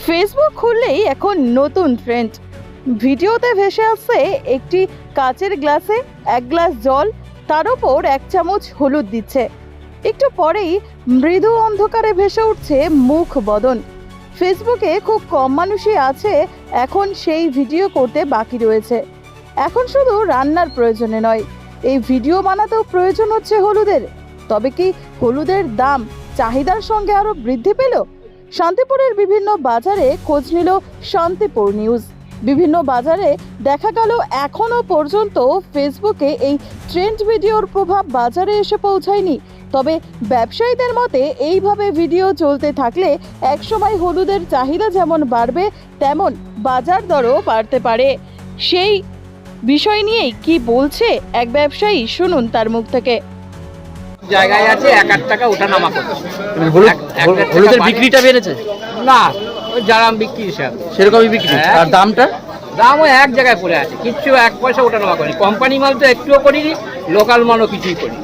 Facebook খুললেই এখন নতুন ট্রেন্ড। ভিডিওতে ভেসে আসছে একটি কাচের গ্লাসে এক গ্লাস জল, তার ওপর 1 চামচ হলুদ দিচ্ছে। একটু পরেই মৃদু অন্ধকারে ভেসে উঠছে মুখ বদন। ফেসবুকে খুব কম মানুষই আছে এখন সেই ভিডিও করতে বাকি রয়েছে। এখন শুধু রান্নার প্রয়োজনে নয়, এই ভিডিও বানাতেও প্রয়োজন হচ্ছে হলুদের। তবে কি হলুদের দাম চাহিদার সঙ্গে আরো বৃদ্ধি পেল? শান্তিপুরের বিভিন্ন বাজারে খোঁজ নিল শান্তিপুর নিউজ। বিভিন্ন বাজারে দেখা গেল এখনো পর্যন্ত ফেসবুকে এই ট্রেন্ড ভিডিওর প্রভাব বাজারে এসে পৌঁছায়নি। তবে ব্যবসায়ীদের মতে এইভাবে ভিডিও চলতে থাকলে একসময় হলুদের চাহিদা যেমন বাড়বে, তেমন বাজার দরও বাড়তে পারে। সেই বিষয় নিয়েই কি বলছে এক ব্যবসায়ী, শুনুন তার মুখ থেকে। জায়গায় আছে 1-8 টাকা ওঠা নামা করছে। হলুদের বিক্রিটা বেড়েছে না, ওই জারাম বিক্রি হিসাবে সেরকমই বিক্রি। হ্যাঁ। আর দামটা দাম ওই এক জায়গায় পড়ে আছে, কিচ্ছু 1 পয়সা ওঠা নামা করি। কোম্পানি মাল তো একটুও করিনি, লোকাল মালও কিছুই করি।